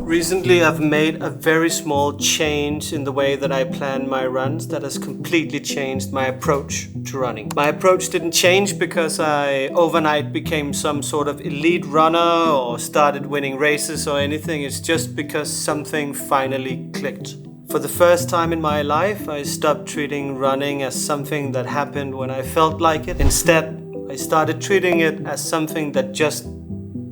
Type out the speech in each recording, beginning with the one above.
Recently, I've made a very small change in the way that I plan my runs that has completely changed my approach to running. My approach didn't change because I overnight became some sort of elite runner or started winning races or anything. It's just because something finally clicked. For the first time in my life, I stopped treating running as something that happened when I felt like it. Instead, I started treating it as something that just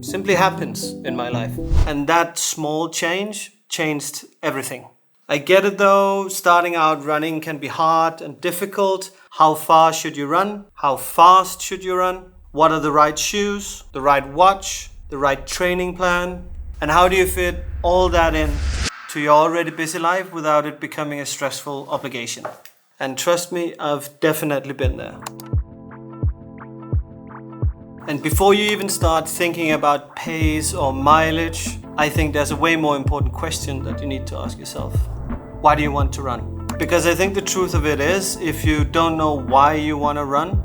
simply happens in my life. And that small change changed everything. I get it though, starting out running can be hard and difficult. How far should you run? How fast should you run? What are the right shoes, the right watch, the right training plan? And how do you fit all that in to your already busy life without it becoming a stressful obligation? And trust me, I've definitely been there. And before you even start thinking about pace or mileage, I think there's a way more important question that you need to ask yourself. Why do you want to run? Because I think the truth of it is, if you don't know why you want to run,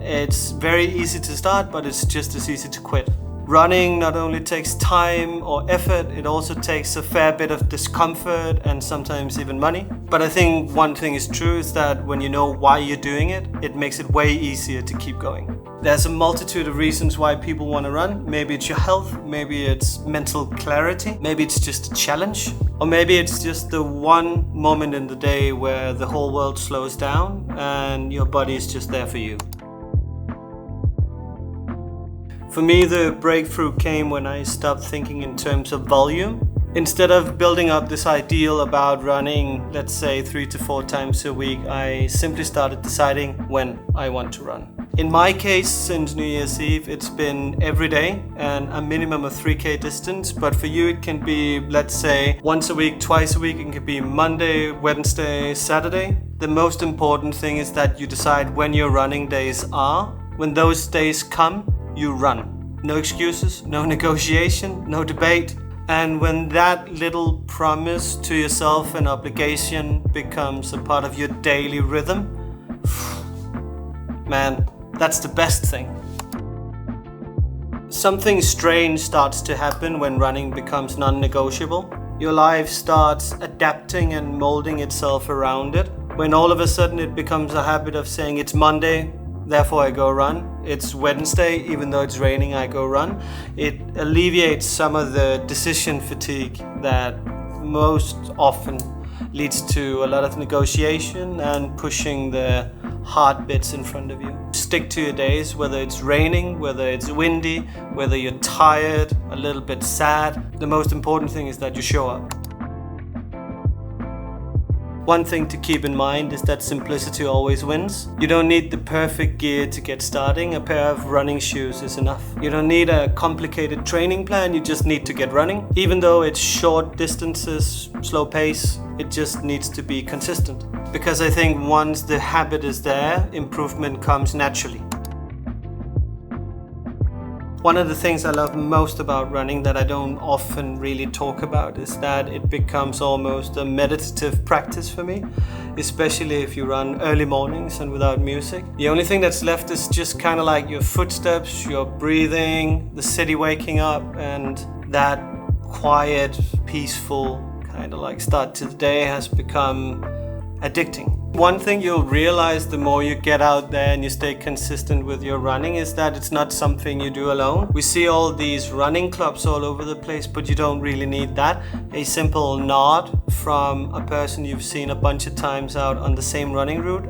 it's very easy to start, but it's just as easy to quit. Running not only takes time or effort, it also takes a fair bit of discomfort and sometimes even money. But I think one thing is true is that when you know why you're doing it, it makes it way easier to keep going. There's a multitude of reasons why people want to run. Maybe it's your health, maybe it's mental clarity, maybe it's just a challenge, or maybe it's just the one moment in the day where the whole world slows down and your body is just there for you. For me, the breakthrough came when I stopped thinking in terms of volume. Instead of building up this ideal about running, let's say 3 to 4 times a week, I simply started deciding when I want to run. In my case, since New Year's Eve, it's been every day and a minimum of 3K distance. But for you, it can be, let's say, once a week, twice a week. It can be Monday, Wednesday, Saturday. The most important thing is that you decide when your running days are. When those days come, you run. No excuses, no negotiation, no debate. And when that little promise to yourself and obligation becomes a part of your daily rhythm, man, that's the best thing. Something strange starts to happen when running becomes non-negotiable. Your life starts adapting and molding itself around it. When all of a sudden it becomes a habit of saying it's Monday, therefore I go run. It's Wednesday, even though it's raining, I go run. It alleviates some of the decision fatigue that most often leads to a lot of negotiation and pushing the hard bits in front of you. Stick to your days, whether it's raining, whether it's windy, whether you're tired, a little bit sad. The most important thing is that you show up. One thing to keep in mind is that simplicity always wins. You don't need the perfect gear to get starting. A pair of running shoes is enough. You don't need a complicated training plan, you just need to get running. Even though it's short distances, slow pace, it just needs to be consistent. Because I think once the habit is there, improvement comes naturally. One of the things I love most about running that I don't often really talk about is that it becomes almost a meditative practice for me, especially if you run early mornings and without music. The only thing that's left is just kind of like your footsteps, your breathing, the city waking up, and that quiet, peaceful kind of like start to the day has become addicting. One thing you'll realize the more you get out there and you stay consistent with your running is that it's not something you do alone. We see all these running clubs all over the place, but you don't really need that. A simple nod from a person you've seen a bunch of times out on the same running route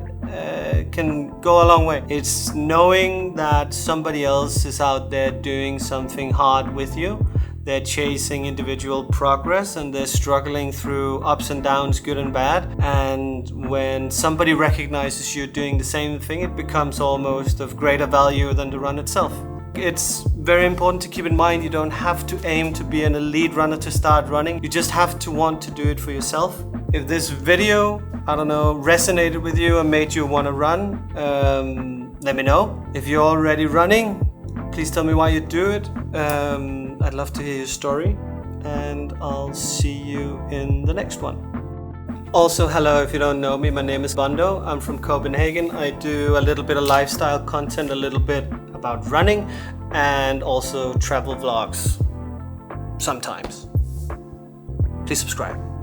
can go a long way. It's knowing that somebody else is out there doing something hard with you. They're chasing individual progress and they're struggling through ups and downs, good and bad. And when somebody recognizes you doing the same thing, it becomes almost of greater value than the run itself. It's very important to keep in mind you don't have to aim to be an elite runner to start running. You just have to want to do it for yourself. If this video, resonated with you and made you want to run, let me know. If you're already running, please tell me why you do it. I'd love to hear your story, and I'll see you in the next one. Also, hello, if you don't know me, my name is Bondo. I'm from Copenhagen. I do a little bit of lifestyle content, a little bit about running, and also travel vlogs. sometimes. Please subscribe.